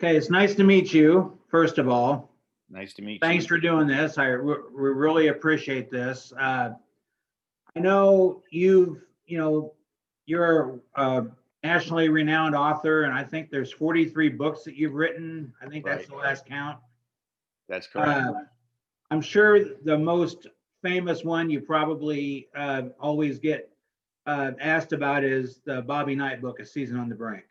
Okay, it's nice to meet you, first of all. Nice to meet Thanks you. for doing this. We really appreciate this. I know you're a nationally renowned author, and I think there's 43 books that you've written. I think that's Right. the last count. That's correct. I'm sure the most famous one you probably always get asked about is the Bobby Knight book, A Season on the Brink.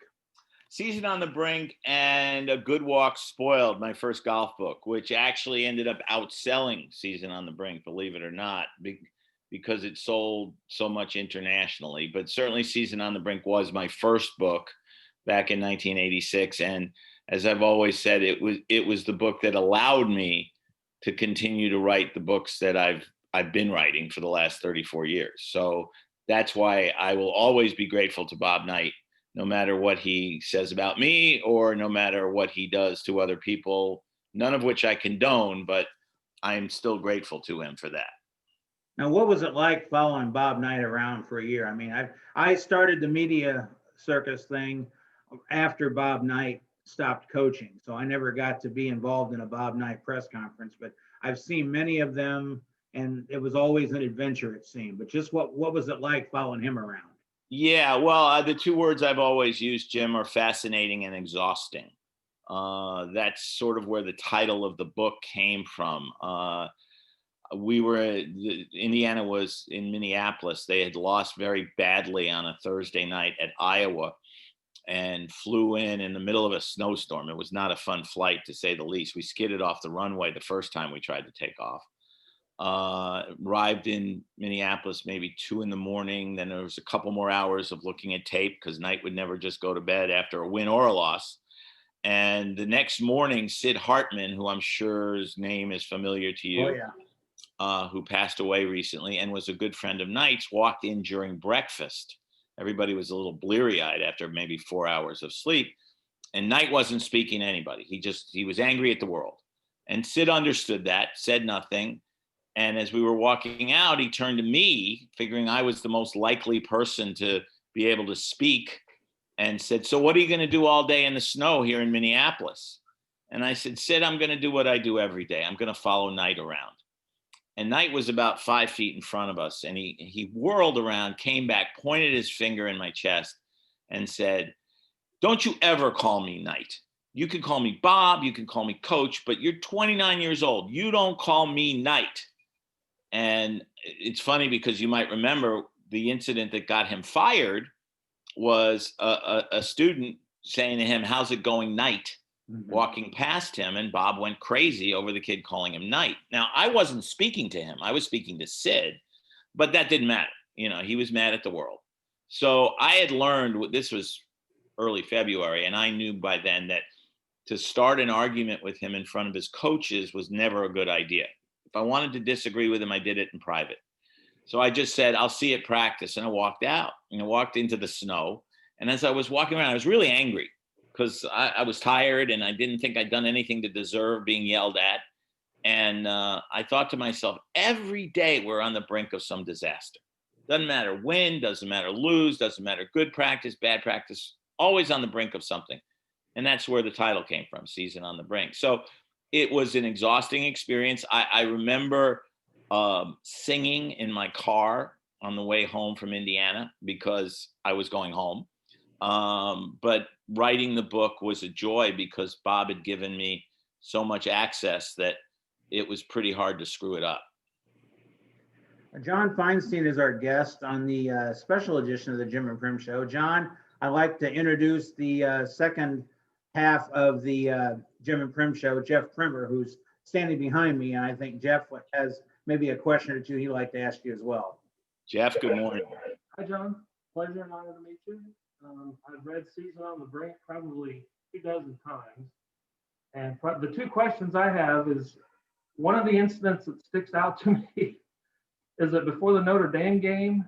Season on the Brink and A Good Walk Spoiled, my first golf book, which actually ended up outselling Season on the Brink, believe it or not, because it sold so much internationally. But certainly Season on the Brink was my first book back in 1986. And as I've always said, it was the book that allowed me to continue to write the books that I've been writing for the last 34 years. So that's why I will always be grateful to Bob Knight, no matter what he says about me or no matter what he does to other people, none of which I condone, but I'm still grateful to him for that. Now, what was it like following Bob Knight around for a year? I mean, I started the media circus thing after Bob Knight stopped coaching, so I never got to be involved in a Bob Knight press conference, but I've seen many of them, and it was always an adventure, it seemed. But just what was it like following him around? Yeah, well, the two words I've always used, Jim, are fascinating and exhausting. That's sort of where the title of the book came from. Indiana was in Minneapolis. They had lost very badly on a Thursday night at Iowa and flew in the middle of a snowstorm. It was not a fun flight, to say the least. We skidded off the runway the first time we tried to take off. Arrived in Minneapolis maybe 2 a.m. Then there was a couple more hours of looking at tape because Knight would never just go to bed after a win or a loss. And the next morning, Sid Hartman, who I'm sure's name is familiar to you, Oh, yeah. who passed away recently and was a good friend of Knight's, walked in during breakfast. Everybody was a little bleary-eyed after maybe 4 hours of sleep. And Knight wasn't speaking to anybody. He was angry at the world. And Sid understood that, said nothing. And as we were walking out, he turned to me, figuring I was the most likely person to be able to speak, and said, "So what are you going to do all day in the snow here in Minneapolis?" And I said, "Sid, I'm going to do what I do every day. I'm going to follow Knight around." And Knight was about 5 feet in front of us. And he whirled around, came back, pointed his finger in my chest and said, "Don't you ever call me Knight. You can call me Bob, you can call me Coach, but you're 29 years old. You don't call me Knight." And it's funny because you might remember the incident that got him fired was a student saying to him, "How's it going, Knight?" Walking past him, and Bob went crazy over the kid calling him Knight. Now, I wasn't speaking to him. I was speaking to Sid, but that didn't matter. He was mad at the world. So I had learned, this was early February, and I knew by then that to start an argument with him in front of his coaches was never a good idea. If I wanted to disagree with him, I did it in private. So I just said, "I'll see you at practice." And I walked out and I walked into the snow. And as I was walking around, I was really angry because I was tired and I didn't think I'd done anything to deserve being yelled at. And I thought to myself, every day we're on the brink of some disaster. Doesn't matter win, doesn't matter lose, doesn't matter good practice, bad practice, always on the brink of something. And that's where the title came from, Season on the Brink. So it was an exhausting experience. I remember singing in my car on the way home from Indiana because I was going home. But writing the book was a joy because Bob had given me so much access that it was pretty hard to screw it up. John Feinstein is our guest on the special edition of the Jim and Prim Show. John, I'd like to introduce the second half of the Jim and Prim Show, Jeff Primmer, who's standing behind me. And I think Jeff has maybe a question or two he'd like to ask you as well. Jeff, good morning. Hi, John. Pleasure and honor to meet you. I've read Season on the Brink probably 24 times. And the two questions I have is, one of the incidents that sticks out to me is that before the Notre Dame game,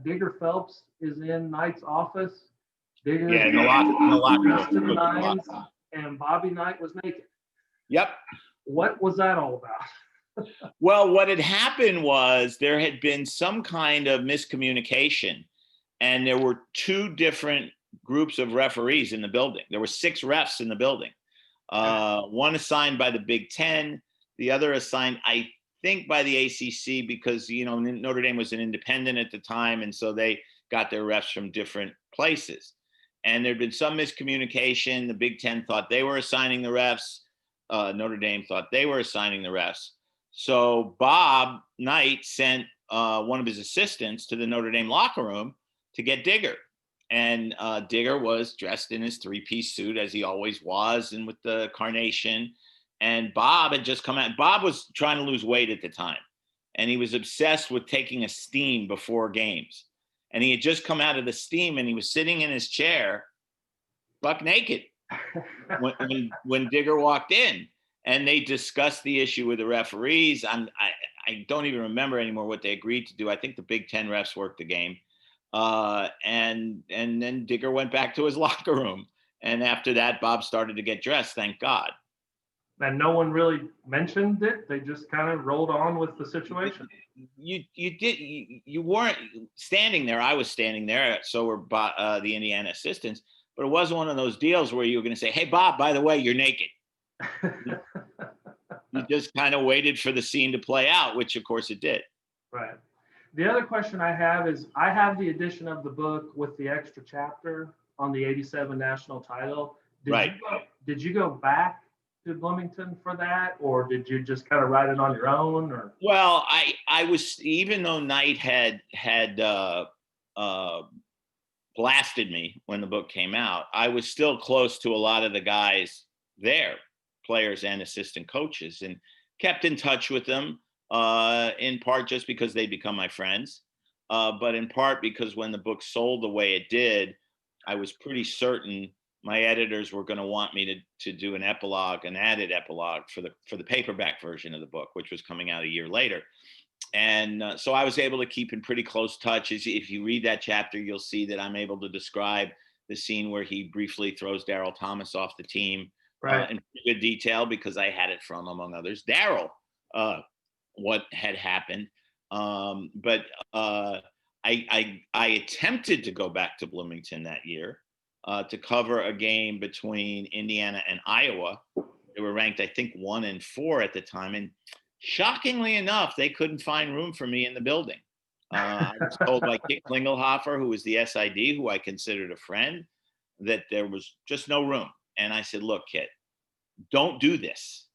Digger Phelps is in Knight's office. Digger in the locker to the nines, and Bobby Knight was naked. Yep. What was that all about? Well, what had happened was there had been some kind of miscommunication, and there were two different groups of referees in the building. There were 6 refs in the building. One assigned by the Big Ten, the other assigned, I think, by the ACC, because, you know, Notre Dame was an independent at the time, and so they got their refs from different places. And there'd been some miscommunication. The Big Ten thought they were assigning the refs. Notre Dame thought they were assigning the refs. So Bob Knight sent one of his assistants to the Notre Dame locker room to get Digger. And Digger was dressed in his three-piece suit, as he always was, and with the carnation. And Bob had just come out. Bob was trying to lose weight at the time, and he was obsessed with taking a steam before games. And he had just come out of the steam, and he was sitting in his chair, buck naked, when Digger walked in. And they discussed the issue with the referees. I don't even remember anymore what they agreed to do. I think the Big Ten refs worked the game. And then Digger went back to his locker room. And after that, Bob started to get dressed, thank God. And no one really mentioned it. They just kind of rolled on with the situation. You weren't standing there. I was standing there. So were the Indiana assistants. But it wasn't one of those deals where you were going to say, "Hey, Bob, by the way, you're naked." You just kind of waited for the scene to play out, which of course it did. Right. The other question I have is, I have the edition of the book with the extra chapter on the '87 national title. Did you go back to Bloomington for that, or did you just kind of write it on your own? Or well, I was, even though Knight had blasted me when the book came out, I was still close to a lot of the guys there, players and assistant coaches, and kept in touch with them, in part just because they become my friends, but in part because when the book sold the way it did, I was pretty certain my editors were going to want me to do an epilogue, an added epilogue for the paperback version of the book, which was coming out a year later. And so I was able to keep in pretty close touch. If you read that chapter, you'll see that I'm able to describe the scene where he briefly throws Daryl Thomas off the team, right, in good detail, because I had it from, among others, Daryl, what had happened. But I attempted to go back to Bloomington that year to cover a game between Indiana and Iowa. They were ranked, I think, 1 and 4 at the time. And shockingly enough, they couldn't find room for me in the building. I was told by Kit Klingelhofer, who was the SID, who I considered a friend, that there was just no room. And I said, "Look, Kit, don't do this.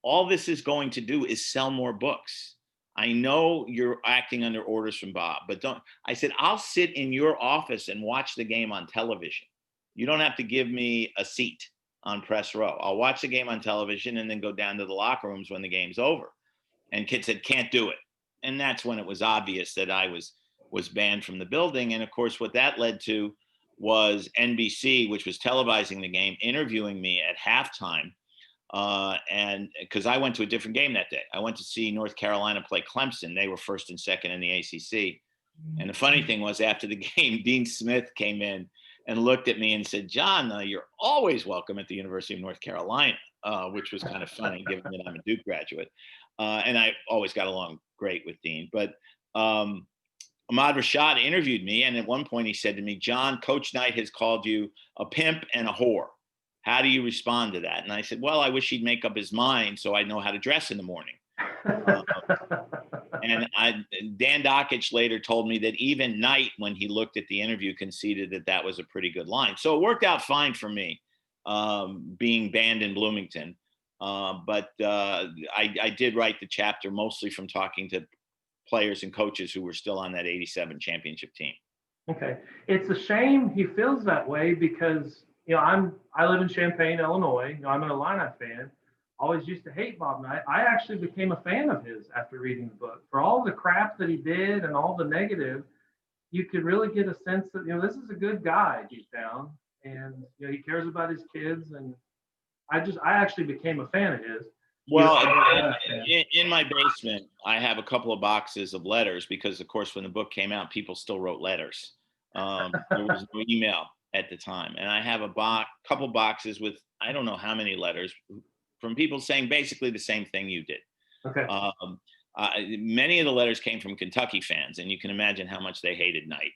All this is going to do is sell more books. I know you're acting under orders from Bob, but don't." I said, "I'll sit in your office and watch the game on television. You don't have to give me a seat on press row. I'll watch the game on television and then go down to the locker rooms when the game's over." And Kit said, "Can't do it." And that's when it was obvious that I was banned from the building. And of course, what that led to was NBC, which was televising the game, interviewing me at halftime. And because I went to a different game that day. I went to see North Carolina play Clemson. They were 1st and 2nd in the ACC. And the funny thing was, after the game, Dean Smith came in and looked at me and said, "John, you're always welcome at the University of North Carolina," which was kind of funny given that I'm a Duke graduate. And I always got along great with Dean. But Ahmad Rashad interviewed me, and at one point he said to me, "John, Coach Knight has called you a pimp and a whore. How do you respond to that?" And I said, "Well, I wish he'd make up his mind so I know how to dress in the morning." And Dan Dockich later told me that even Knight, when he looked at the interview, conceded that that was a pretty good line. So it worked out fine for me, being banned in Bloomington. But I did write the chapter mostly from talking to players and coaches who were still on that '87 championship team. Okay. It's a shame he feels that way because, I live in Champaign, Illinois. I'm an Illini fan. Always used to hate Bob Knight. I actually became a fan of his after reading the book. For all the crap that he did and all the negative, you could really get a sense that, this is a good guy deep down, and he cares about his kids. And I actually became a fan of his. Well, in my basement, I have a couple of boxes of letters because, of course, when the book came out, people still wrote letters. There was no email at the time. And I have a couple boxes with, I don't know how many letters from people saying basically the same thing you did. Okay. Many of the letters came from Kentucky fans, and you can imagine how much they hated Knight.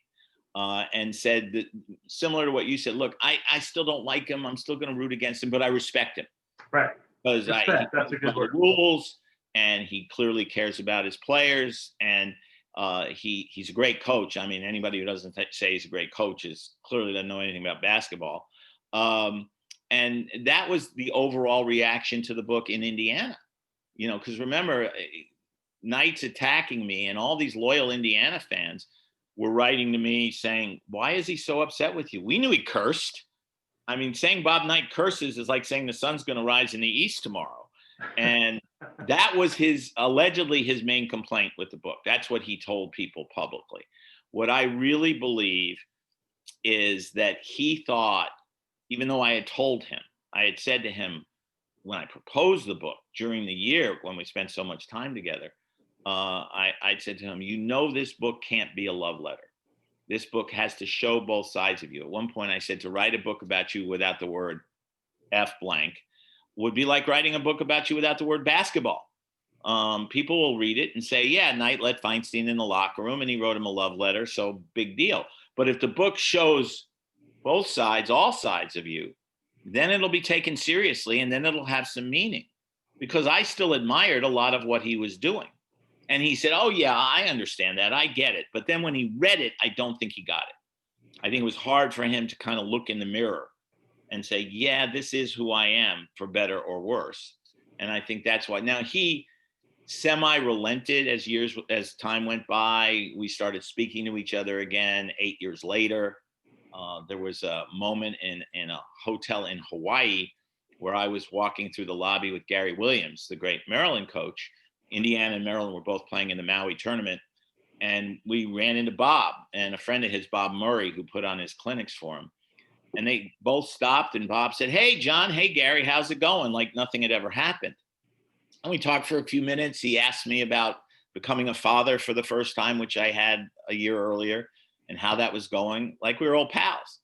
And said that, similar to what you said, "Look, I still don't like him. I'm still going to root against him, but I respect him." Right. Because Respect, that's a good word. rules, and he clearly cares about his players, and he's a great coach. I mean, anybody who doesn't say he's a great coach is clearly doesn't know anything about basketball. And that was the overall reaction to the book in Indiana. You know, because remember, Knight's attacking me, and all these loyal Indiana fans were writing to me saying, "Why is he so upset with you? We knew he cursed." I mean, saying Bob Knight curses is like saying the sun's going to rise in the east tomorrow. And that was allegedly his main complaint with the book. That's what he told people publicly. What I really believe is that he thought, even though I had told him, I had said to him when I proposed the book during the year when we spent so much time together, I'd said to him, you know, this book can't be a love letter. This book has to show both sides of you. At one point I said, to write a book about you without the word F blank would be like writing a book about you without the word basketball. People will read it and say, yeah, Knight let Feinstein in the locker room and he wrote him a love letter, so big deal. But if the book shows both sides, all sides of you, then it'll be taken seriously, and then it'll have some meaning. Because I still admired a lot of what he was doing. And he said, oh, yeah, I understand that. I get it. But then when he read it, I don't think he got it. I think it was hard for him to kind of look in the mirror and say, yeah, this is who I am, for better or worse. And I think that's why. Now, he semi-relented as time went by. We started speaking to each other again 8 years later. There was a moment in a hotel in Hawaii where I was walking through the lobby with Gary Williams, the great Maryland coach. Indiana and Maryland were both playing in the Maui tournament. And we ran into Bob and a friend of his, Bob Murray, who put on his clinics for him. And they both stopped, and Bob said, hey, John, hey, Gary, how's it going? Like nothing had ever happened. And we talked for a few minutes. He asked me about becoming a father for the first time, which I had a year earlier, and how that was going. Like we were old pals.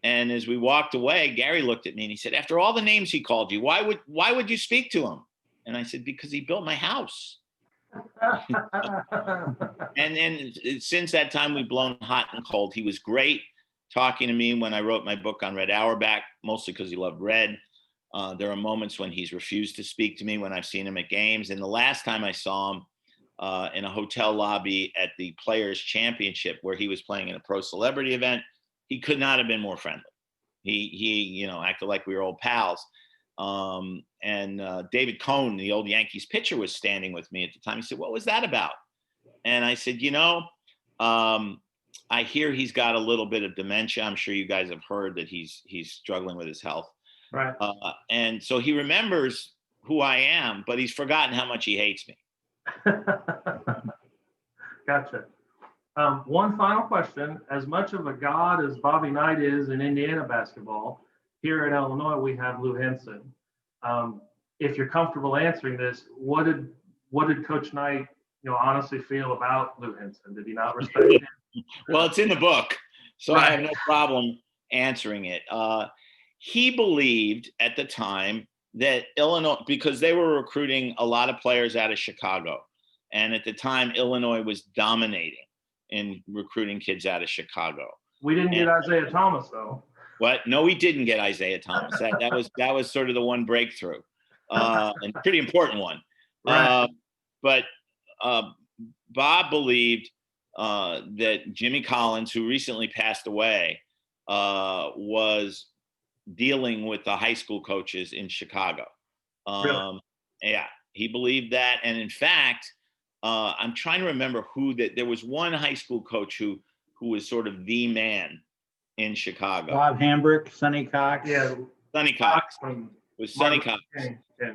And as we walked away, Gary looked at me and he said, after all the names he called you, why would you speak to him? And I said, because he built my house. And since that time, we've blown hot and cold. He was great talking to me when I wrote my book on Red Auerbach, mostly because he loved Red. There are moments when he's refused to speak to me when I've seen him at games. And the last time I saw him in a hotel lobby at the Players Championship, where he was playing in a pro celebrity event, he could not have been more friendly. He acted like we were old pals. And David Cohn, the old Yankees pitcher, was standing with me at the time. He said, what was that about? And I said, I hear he's got a little bit of dementia. I'm sure you guys have heard that he's struggling with his health. Right. And so he remembers who I am, but he's forgotten how much he hates me. Gotcha. One final question. As much of a god as Bobby Knight is in Indiana basketball, here in Illinois, we have Lou Henson. If you're comfortable answering this, what did Coach Knight, honestly feel about Lou Henson? Did he not respect him? Well, it's in the book, so Right. I have no problem answering it. He believed at the time that Illinois, because they were recruiting a lot of players out of Chicago, and at the time, Illinois was dominating in recruiting kids out of Chicago. We didn't get Isaiah Thomas, though. What? No, we didn't get Isaiah Thomas. That was sort of the one breakthrough, and pretty important one. Right. But Bob believed that Jimmy Collins, who recently passed away, was dealing with the high school coaches in Chicago. Really? Yeah, he believed that. And in fact, I'm trying to remember there was one high school coach who was sort of the man in Chicago. Bob Hambrick, Sonny Cox. Yeah. Sonny Cox. Was Sonny Cox. Yeah.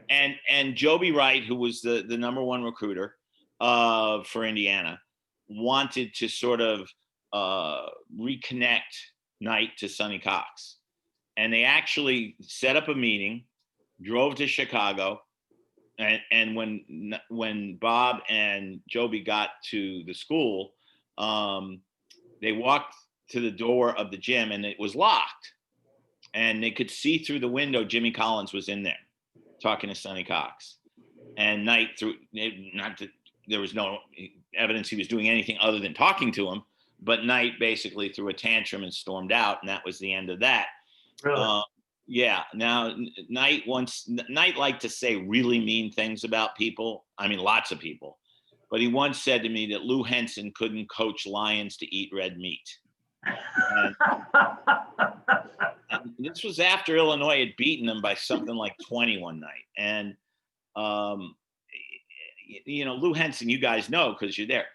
And Joby Wright, who was the number one recruiter for Indiana, wanted to sort of reconnect Knight to Sonny Cox. And they actually set up a meeting, drove to Chicago. And when Bob and Joby got to the school, they walked to the door of the gym and it was locked. And they could see through the window Jimmy Collins was in there talking to Sonny Cox. And Knight, there was no evidence he was doing anything other than talking to him, but Knight basically threw a tantrum and stormed out, and that was the end of that. Really? Yeah. Now, Knight liked to say really mean things about people. I mean, lots of people. But he once said to me that Lou Henson couldn't coach lions to eat red meat. And this was after Illinois had beaten them by something like 20 one night. And, Lou Henson, you guys know because you're there.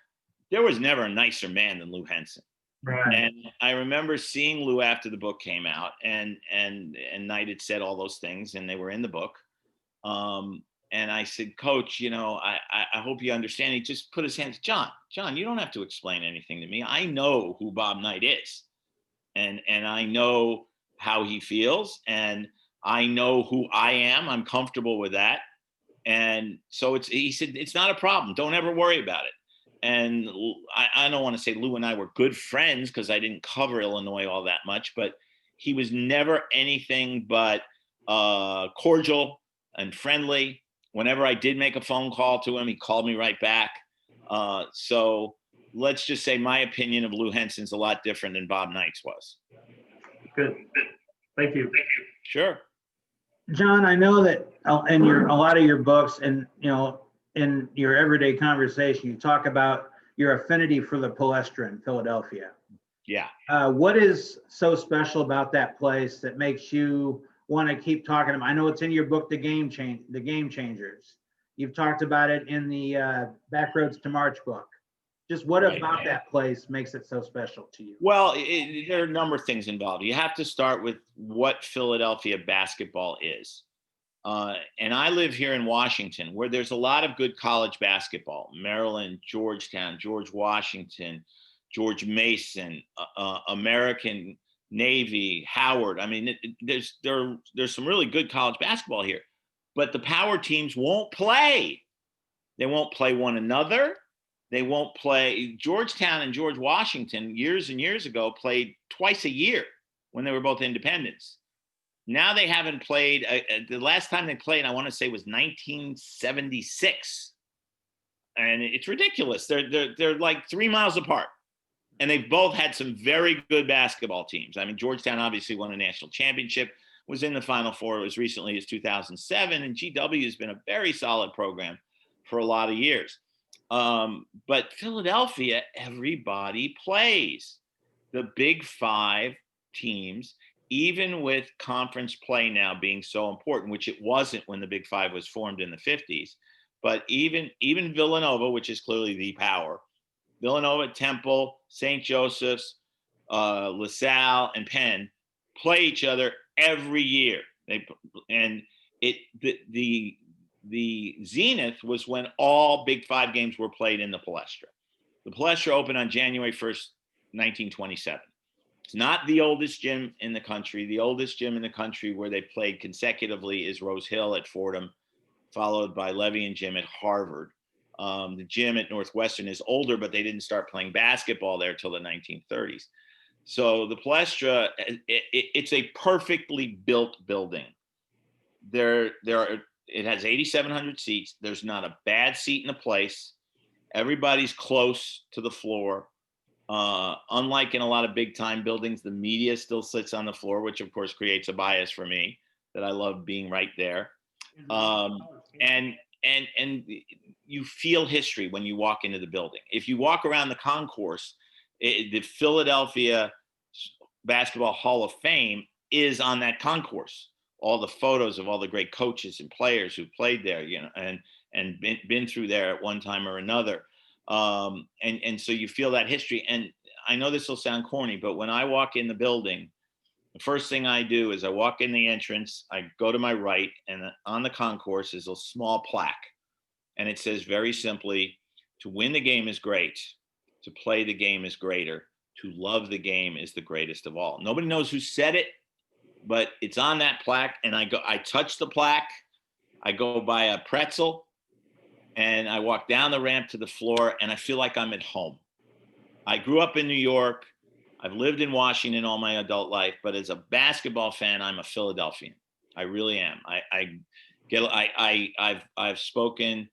There was never a nicer man than Lou Henson. Right. And I remember seeing Lou after the book came out, and Knight had said all those things, and they were in the book. And I said, Coach, I hope you understand. He just put his hands, John, you don't have to explain anything to me. I know who Bob Knight is, and I know how he feels, and I know who I am. I'm comfortable with that. And so he said, it's not a problem. Don't ever worry about it. And I don't want to say Lou and I were good friends because I didn't cover Illinois all that much, but he was never anything but cordial and friendly. Whenever I did make a phone call to him, he called me right back. So let's just say my opinion of Lou Henson's a lot different than Bob Knight's was. Good. Thank you. Sure. John, I know that in a lot of your books and, in your everyday conversation, you talk about your affinity for the Palestra in Philadelphia. Yeah. What is so special about that place that makes you want to keep talking about? I know it's in your book, The Game Changers. You've talked about it in the Backroads to March book. Just what about that place makes it so special to you? Well, there are a number of things involved. You have to start with what Philadelphia basketball is. And I live here in Washington, where there's a lot of good college basketball. Maryland, Georgetown, George Washington, George Mason, American Navy, Howard. I mean, there's some really good college basketball here. But the power teams won't play. They won't play one another. They won't play. Georgetown and George Washington years and years ago played twice a year when they were both independents. Now they haven't played. The last time they played, I want to say, was 1976, and it's ridiculous. They're like 3 miles apart, and they've both had some very good basketball teams. I mean, Georgetown obviously won a national championship, was in the Final Four as recently as 2007, and GW has been a very solid program for a lot of years. But Philadelphia, everybody plays. The Big Five teams, even with conference play now being so important, which it wasn't when the Big Five was formed in the 50s, but even Villanova, which is clearly the power, Villanova, Temple, St. Joseph's, LaSalle, and Penn play each other every year. The zenith was when all Big Five games were played in the Palestra. The Palestra opened on January 1st, 1927. It's not the oldest gym in the country. The oldest gym in the country where they played consecutively is Rose Hill at Fordham, followed by Levy and Gym at Harvard. The gym at Northwestern is older, but they didn't start playing basketball there till the 1930s. So the Palestra, it's a perfectly built building. It has 8,700 seats. There's not a bad seat in the place. Everybody's close to the floor. Unlike in a lot of big time buildings, the media still sits on the floor, which of course creates a bias for me that I love being right there. And you feel history when you walk into the building. If you walk around the concourse, the Philadelphia Basketball Hall of Fame is on that concourse. All the photos of all the great coaches and players who played there, and been through there at one time or another. And so you feel that history. And I know this will sound corny, but when I walk in the building, the first thing I do is I walk in the entrance, I go to my right, and on the concourse is a small plaque. And it says very simply, to win the game is great. To play the game is greater. To love the game is the greatest of all. Nobody knows who said it, but it's on that plaque. And I touch the plaque. I go buy a pretzel, and I walk down the ramp to the floor, and I feel like I'm at home. I grew up in New York. I've lived in Washington all my adult life, but as a basketball fan, I'm a Philadelphian. I really am. I've spoken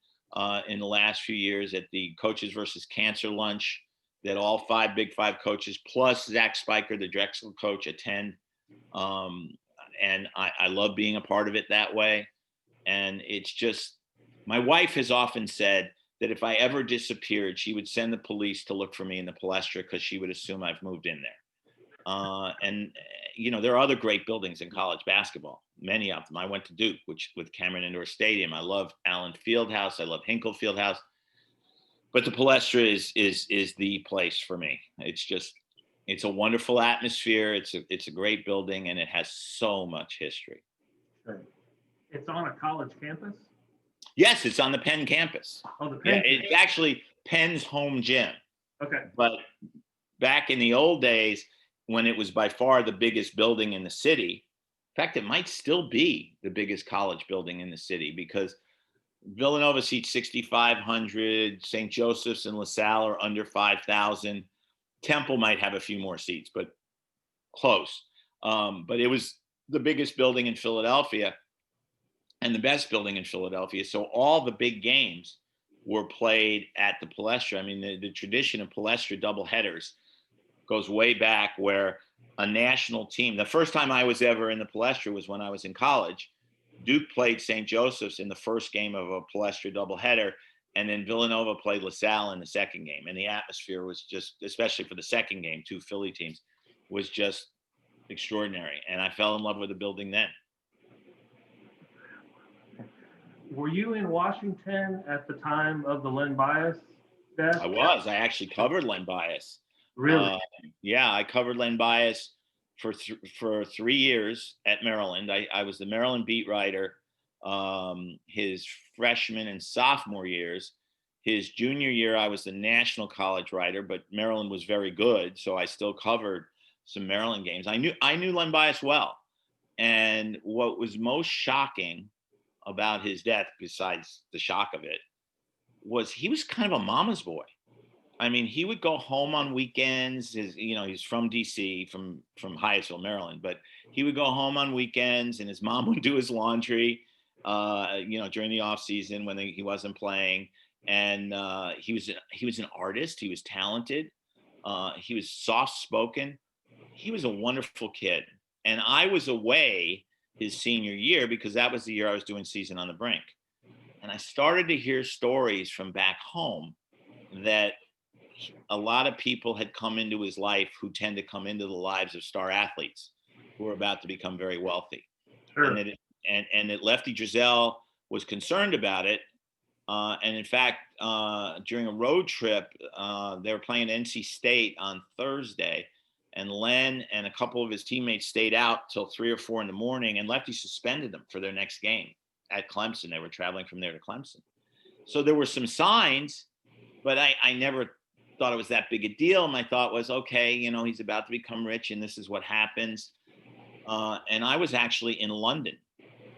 in the last few years at the Coaches versus Cancer lunch that all 5 Big Five coaches plus Zach Spiker, the Drexel coach, attend. and I love being a part of it that way. And it's just, my wife has often said that if I ever disappeared, she would send the police to look for me in the Palestra because she would assume I've moved in there. There are other great buildings in college basketball, many of them. I went to Duke, which with Cameron Indoor Stadium. I love Allen Fieldhouse. I love Hinkle Fieldhouse. But the Palestra is the place for me. It's a wonderful atmosphere. It's a great building, and it has so much history. It's on a college campus? Yes, it's on the Penn campus. Oh, the Penn campus. It's actually Penn's home gym. Okay. But back in the old days, when it was by far the biggest building in the city, in fact, it might still be the biggest college building in the city, because Villanova seats 6,500, St. Joseph's and LaSalle are under 5,000. Temple might have a few more seats, but close. But it was the biggest building in Philadelphia and the best building in Philadelphia. So all the big games were played at the Palestra. I mean, the tradition of Palestra doubleheaders goes way back, where a national team, the first time I was ever in the Palestra was when I was in college. Duke played St. Joseph's in the first game of a Palestra doubleheader, and then Villanova played LaSalle in the second game. And the atmosphere was just, especially for the second game, two Philly teams, was just extraordinary. And I fell in love with the building then. Were you in Washington at the time of the Len Bias death? I was. I actually covered Len Bias. Really? Yeah, I covered Len Bias for 3 years at Maryland. I was the Maryland beat writer his freshman and sophomore years. His junior year, I was the national college writer, but Maryland was very good, so I still covered some Maryland games. I knew Len Bias well. And what was most shocking about his death, besides the shock of it, was he was kind of a mama's boy. I mean, he would go home on weekends. He's from DC, from Hyattsville, Maryland, but he would go home on weekends, and his mom would do his laundry, during the off season when he wasn't playing. And he was an artist. He was talented. He was soft spoken. He was a wonderful kid. And I was away his senior year because that was the year I was doing Season on the Brink. And I started to hear stories from back home that a lot of people had come into his life who tend to come into the lives of star athletes who are about to become very wealthy. Sure. And that Lefty Driesell was concerned about it. And in fact, during a road trip, they were playing NC State on Thursday, and Len and a couple of his teammates stayed out till 3 or 4 in the morning, and Lefty suspended them for their next game at Clemson. They were traveling from there to Clemson. So there were some signs, but I never thought it was that big a deal. My thought was, okay, he's about to become rich and this is what happens. And I was actually in London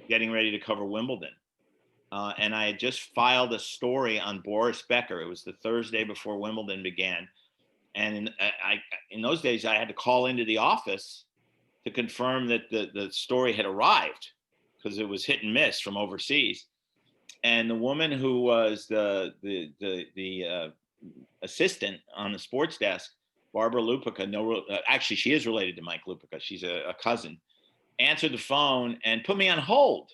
getting ready to cover Wimbledon. And I had just filed a story on Boris Becker. It was the Thursday before Wimbledon began. And in those days, I had to call into the office to confirm that the story had arrived, because it was hit and miss from overseas. And the woman who was the assistant on the sports desk, Barbara Lupica, actually she is related to Mike Lupica, she's a cousin, answered the phone and put me on hold.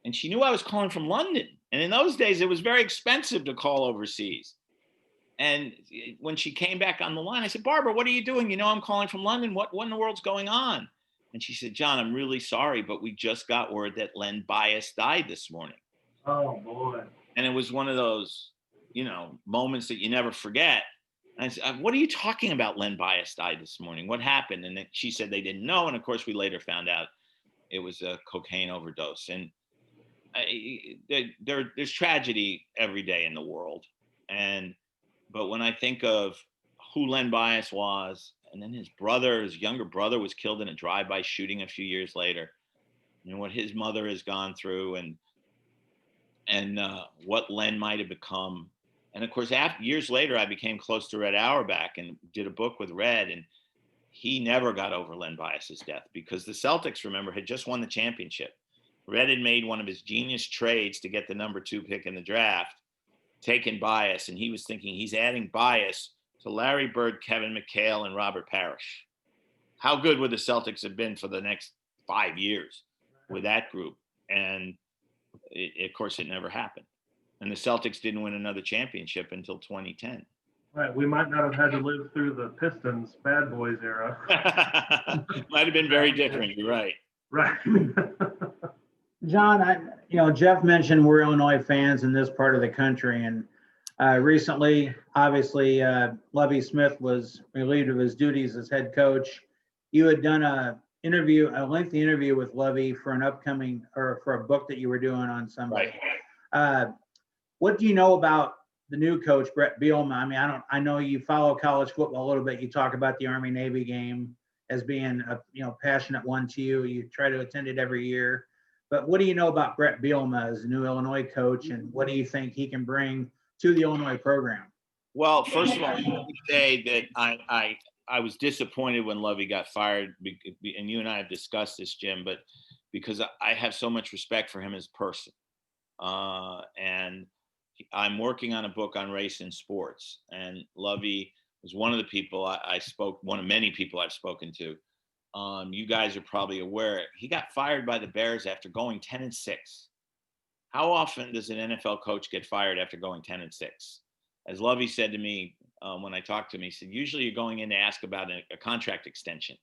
And she knew I was calling from London. And in those days, it was very expensive to call overseas. And when she came back on the line, I said, Barbara, what are you doing? I'm calling from London. What in the world's going on? And she said, John, I'm really sorry, but we just got word that Len Bias died this morning. Oh, boy. And it was one of those, moments that you never forget. And I said, what are you talking about? Len Bias died this morning. What happened? And she said they didn't know. And of course, we later found out it was a cocaine overdose. And there's tragedy every day in the world. But when I think of who Len Bias was, and then his younger brother was killed in a drive-by shooting a few years later, and what his mother has gone through, and what Len might have become. And of course, years later, I became close to Red Auerbach and did a book with Red, and he never got over Len Bias's death, because the Celtics, remember, had just won the championship. Red had made one of his genius trades to get the number 2 pick in the draft, taking Bias, and he was thinking he's adding Bias to Larry Bird, Kevin McHale, and Robert Parrish. How good would the Celtics have been for the next 5 years with that group. And of course, it never happened. And the Celtics didn't win another championship until 2010. Right, we might not have had to live through the Pistons bad boys era. Might have been very different. You're right. Right. John, Jeff mentioned we're Illinois fans in this part of the country, and recently, obviously, Lovie Smith was relieved of his duties as head coach. You had done a lengthy interview with Lovie for an upcoming, or for a book that you were doing on somebody. Right. What do you know about the new coach, Brett Bielema? I mean, I know you follow college football a little bit. You talk about the Army-Navy game as being a passionate one to you. You try to attend it every year. But what do you know about Brett Bielema as the new Illinois coach, and what do you think he can bring to the Illinois program? Well, first of all, let me say that I was disappointed when Lovie got fired, and you and I have discussed this, Jim, but because I have so much respect for him as a person. And I'm working on a book on race in sports, and Lovie was one of the people one of many people I've spoken to. You guys are probably aware, he got fired by the Bears after going 10-6. How often does an NFL coach get fired after going 10-6? As Lovie said to me when I talked to him, he said, usually you're going in to ask about a contract extension.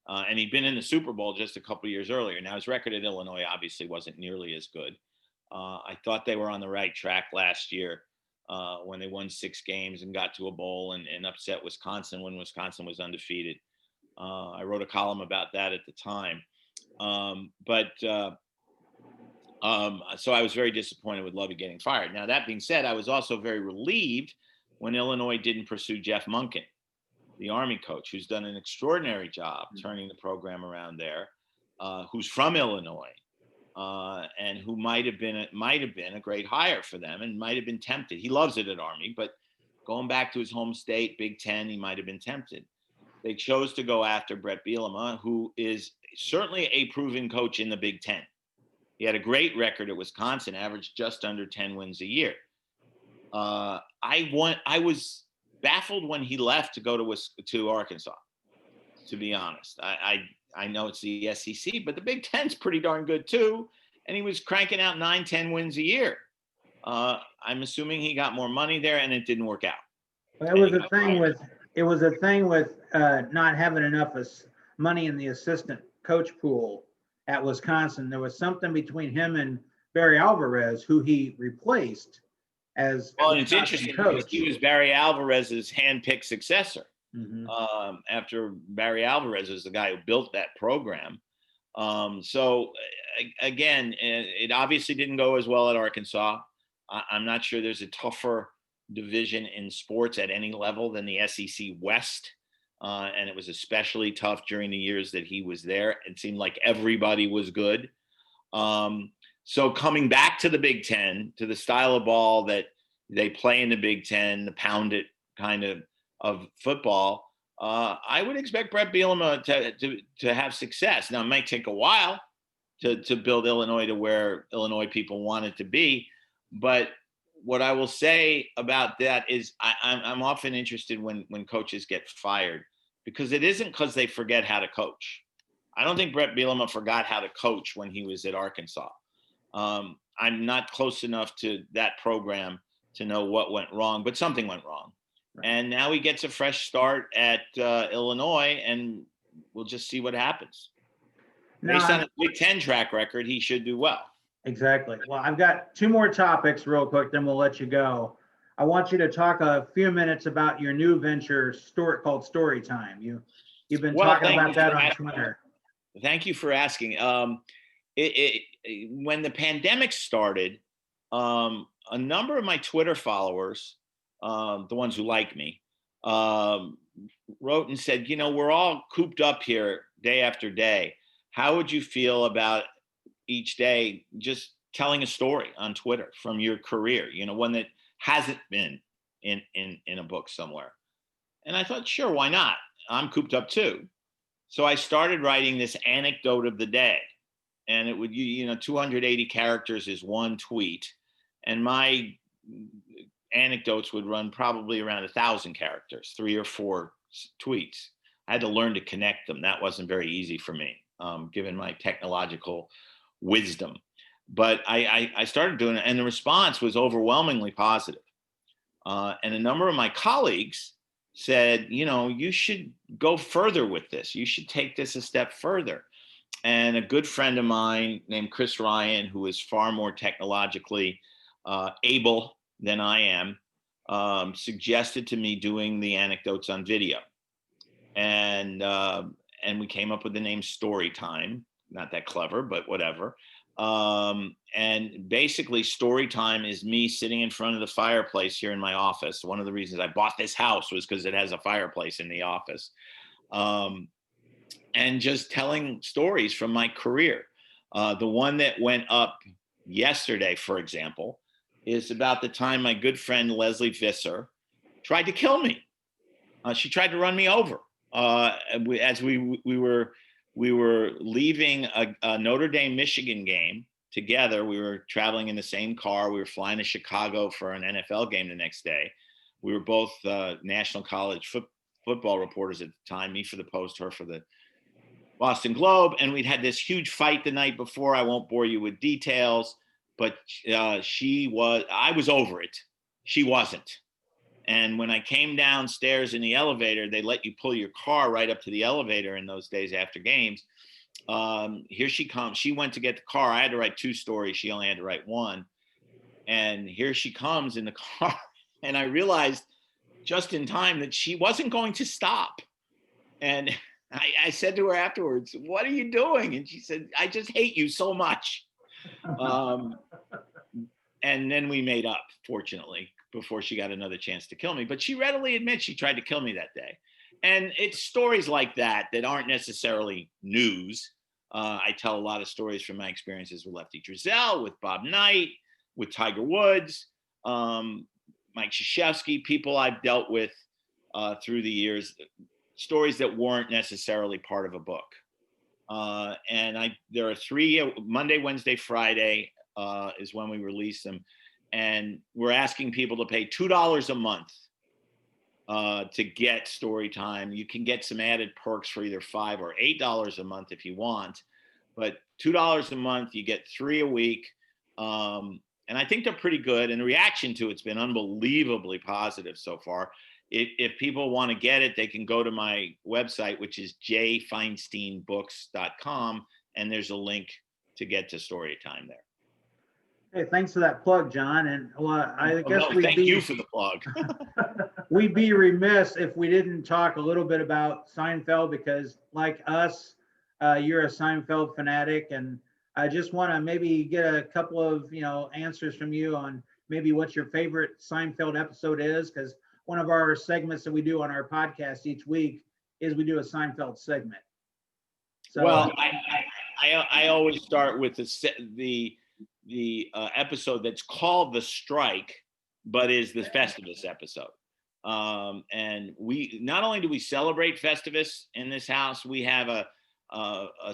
And he'd been in the Super Bowl just a couple of years earlier. Now, his record at Illinois obviously wasn't nearly as good. I thought they were on the right track last year when they won 6 games and got to a bowl and upset Wisconsin when Wisconsin was undefeated. I wrote a column about that at the time. So I was very disappointed with Lovie getting fired. Now, that being said, I was also very relieved when Illinois didn't pursue Jeff Monken, the Army coach, who's done an extraordinary job turning the program around there, who's from Illinois, and who might have been a great hire for them and might have been tempted. He loves it at Army, but going back to his home state, Big Ten, he might have been tempted. They chose to go after Brett Bielema, who is certainly a proven coach in the Big Ten. He had a great record at Wisconsin, averaged just under 10 wins a year. I was baffled when he left to go to Arkansas, to be honest. I know it's the SEC, but the Big Ten's pretty darn good too. And he was cranking out 9-10 wins a year. I'm assuming he got more money there, and it didn't work out. It was a thing with not having enough money in the assistant coach pool at Wisconsin. There was something between him and Barry Alvarez, who he replaced as well. And it's interesting because he was Barry Alvarez's handpicked successor. Mm-hmm. After Barry Alvarez is the guy who built that program. So again, it obviously didn't go as well at Arkansas. I'm not sure there's a tougher division in sports at any level than the SEC West. And it was especially tough during the years that he was there. It seemed like everybody was good. So coming back to the Big Ten, to the style of ball that they play in the Big Ten, the pound it kind of football, I would expect Brett Bielema to have success. Now, it might take a while to build Illinois to where Illinois people want it to be. But what I will say about that is I'm often interested when coaches get fired, because it isn't because they forget how to coach. I don't think Brett Bielema forgot how to coach when he was at Arkansas. I'm not close enough to that program to know what went wrong, but something went wrong. Right. And now he gets a fresh start at Illinois, and we'll just see what happens. Based on his Big Ten track record, he should do well. Exactly. Well, I've got 2 more topics real quick, then we'll let you go. I want you to talk a few minutes about your new venture called Storytime. You've been talking about that on Twitter. Thank you for asking. When the pandemic started, a number of my Twitter followers, the ones who like me, wrote and said, we're all cooped up here day after day. How would you feel about each day just telling a story on Twitter from your career, one that hasn't been in a book somewhere? And I thought, sure, why not? I'm cooped up too. So I started writing this anecdote of the day, and it would, 280 characters is one tweet. And my anecdotes would run probably around 1,000 characters, 3 or 4 tweets. I had to learn to connect them. That wasn't very easy for me. given my technological wisdom. But I started doing it, and the response was overwhelmingly positive. And a number of my colleagues said, you should go further with this. You should take this a step further. And a good friend of mine named Chris Ryan, who is far more technologically able than I am, suggested to me doing the anecdotes on video. And we came up with the name Storytime. Not that clever, but whatever. And basically Storytime is me sitting in front of the fireplace here in my office. One of the reasons I bought this house was because it has a fireplace in the office. And just telling stories from my career. The one that went up yesterday, for example, is about the time my good friend Leslie Visser tried to kill me. She tried to run me over as we were leaving a Notre Dame Michigan game together. We were traveling in the same car. We were flying to Chicago for an NFL game the next day. We were both National College football reporters at the time. Me for the Post, her for the Boston Globe, and we'd had this huge fight the night before. I won't bore you with details, but I was over it. She wasn't. And when I came downstairs in the elevator, they let you pull your car right up to the elevator in those days after games. Here she comes. She went to get the car. I had to write 2 stories. She only had to write 1. And here she comes in the car. And I realized just in time that she wasn't going to stop. And I said to her afterwards, "What are you doing?" And she said, "I just hate you so much." And then we made up, fortunately, before she got another chance to kill me. But she readily admits she tried to kill me that day. And it's stories like that aren't necessarily news. I tell a lot of stories from my experiences with Lefty Driesell, with Bob Knight, with Tiger Woods, Mike Krzyzewski, people I've dealt with through the years. Stories that weren't necessarily part of a book. And there are 3, Monday, Wednesday, Friday is when we release them. And we're asking people to pay $2 a month to get Storytime. You can get some added perks for either $5 or $8 a month if you want. But $2 a month, you get 3 a week. And I think they're pretty good. And the reaction to it's been unbelievably positive so far. If people want to get it, they can go to my website, which is jfeinsteinbooks.com, and there's a link to get to Storytime there. Hey, thanks for that plug, John. And I guess thank you for the plug. We'd be remiss if we didn't talk a little bit about Seinfeld, because like us, you're a Seinfeld fanatic, and I just want to maybe get a couple of answers from you on maybe what your favorite Seinfeld episode is, because one of our segments that we do on our podcast each week is we do a Seinfeld segment. So, well, I always start with the episode that's called The Strike, but is the Festivus episode. And we not only do we celebrate Festivus in this house, we have a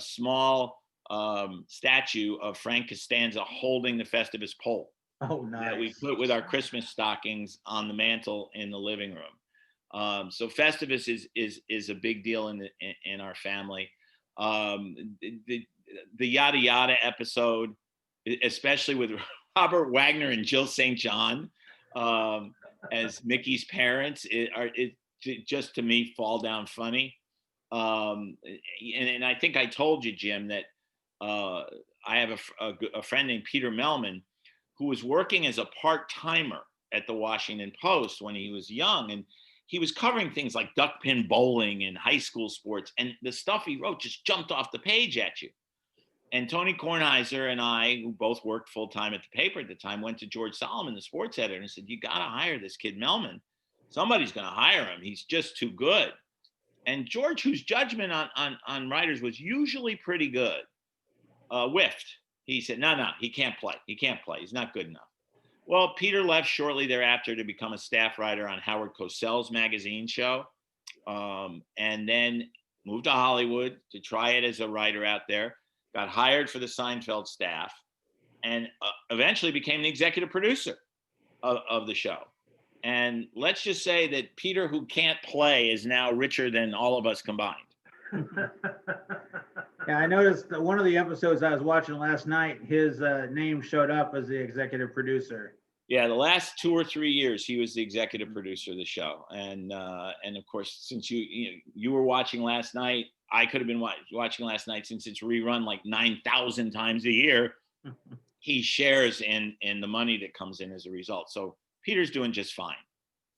small statue of Frank Costanza holding the Festivus pole. Oh, nice. That we put with our Christmas stockings on the mantle in the living room. So Festivus is a big deal in our family. The Yada Yada episode, especially with Robert Wagner and Jill St. John as Mickey's parents, it just to me fall down funny. And I think I told you, Jim, that I have a friend named Peter Melman, who was working as a part-timer at the Washington Post when he was young. And he was covering things like duckpin bowling and high school sports. And the stuff he wrote just jumped off the page at you. And Tony Kornheiser and I, who both worked full-time at the paper at the time, went to George Solomon, the sports editor, and said, "You got to hire this kid Melman. Somebody's going to hire him. He's just too good." And George, whose judgment on writers was usually pretty good, whiffed. He said, no, he can't play. He can't play. He's not good enough. Well, Peter left shortly thereafter to become a staff writer on Howard Cosell's magazine show, and then moved to Hollywood to try it as a writer out there, got hired for the Seinfeld staff, and eventually became the executive producer of the show. And let's just say that Peter, who can't play, is now richer than all of us combined. Yeah, I noticed that one of the episodes I was watching last night, his name showed up as the executive producer. Yeah, the last 2 or 3 years, he was the executive producer of the show, and of course, since you were watching last night, I could have been watching last night since it's rerun like 9,000 times a year. He shares in the money that comes in as a result. So Peter's doing just fine.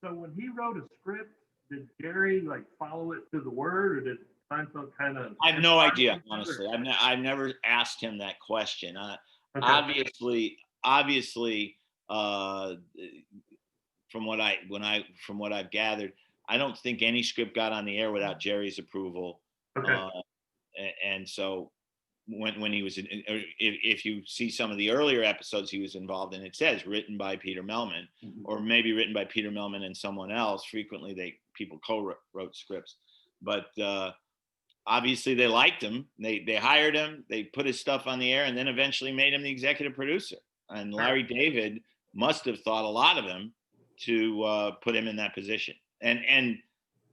So when he wrote a script, did Jerry like follow it to the word, or did Seinfeld kind of? I have no idea, honestly. I've never asked him that question. Okay. Obviously, from what I've gathered, I don't think any script got on the air without Jerry's approval. Okay. And so when he was if you see some of the earlier episodes he was involved in, it says written by Peter Melman, or maybe written by Peter Melman and someone else. Frequently people co-wrote scripts, but obviously they liked him. They hired him, they put his stuff on the air, and then eventually made him the executive producer. And Larry David must have thought a lot of him to put him in that position. And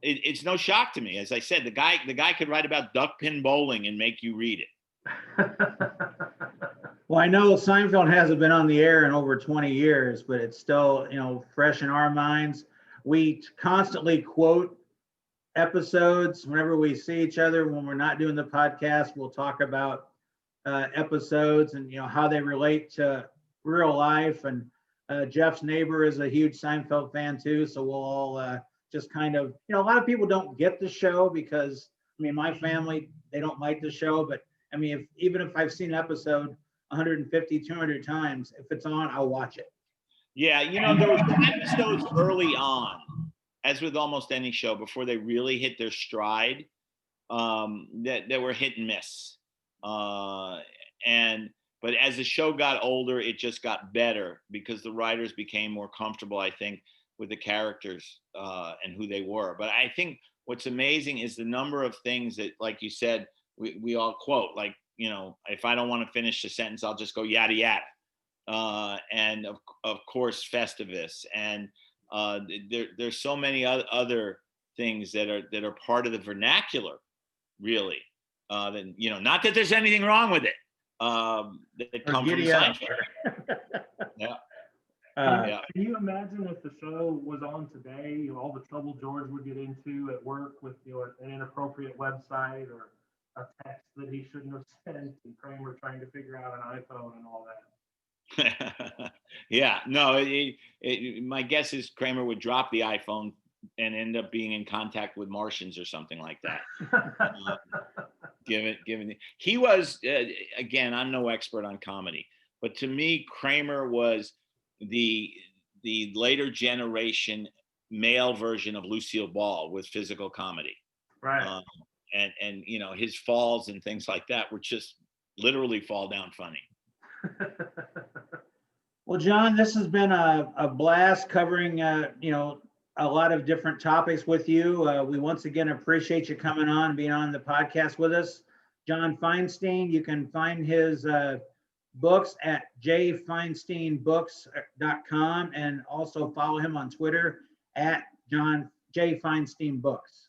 it's no shock to me. As I said, the guy could write about duck pin bowling and make you read it. Well, I know Seinfeld hasn't been on the air in over 20 years, but it's still, fresh in our minds. We constantly quote episodes whenever we see each other. When we're not doing the podcast, we'll talk about episodes and, how they relate to real life. And Jeff's neighbor is a huge Seinfeld fan too. So we'll all just kind of, a lot of people don't get the show because, my family, they don't like the show. But even if I've seen an episode 150, 200 times, if it's on, I'll watch it. Yeah, there were some episodes early on, as with almost any show, before they really hit their stride, that were hit and miss. But as the show got older, it just got better because the writers became more comfortable, I think, with the characters and who they were. But I think what's amazing is the number of things that, like you said, we all quote, like, if I don't want to finish the sentence, I'll just go yada yada. And of course, Festivus. And there's so many other things that are part of the vernacular, really. Then not that there's anything wrong with it. That come from Seinfeld. Yeah. Can you imagine if the show was on today, all the trouble George would get into at work with an inappropriate website or a text that he shouldn't have sent, and Kramer trying to figure out an iPhone and all that? Yeah, no, my guess is Kramer would drop the iPhone and end up being in contact with Martians or something like that. He was, again, I'm no expert on comedy, but to me, Kramer was the later generation male version of Lucille Ball with physical comedy. Right. And his falls and things like that were just literally fall down funny. Well, John, this has been a blast covering, a lot of different topics with you. We once again appreciate you coming on, being on the podcast with us. John Feinstein, you can find his books at jfeinsteinbooks.com, and also follow him on Twitter at John J. Feinstein Books.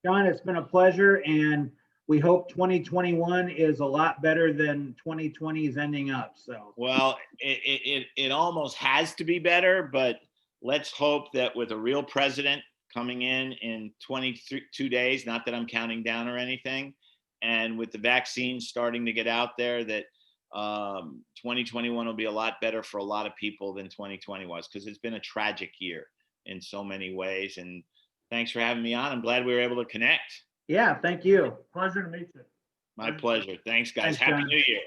John, it's been a pleasure, and we hope 2021 is a lot better than 2020 is ending up. So, well, it almost has to be better, but let's hope that with a real president coming in 22 days, not that I'm counting down or anything, and with the vaccine starting to get out there, that 2021 will be a lot better for a lot of people than 2020 was, because it's been a tragic year in so many ways. And thanks for having me on. I'm glad we were able to connect. Yeah, thank you. Pleasure to meet you. My pleasure. Thanks, guys. Thanks, Happy John. New Year.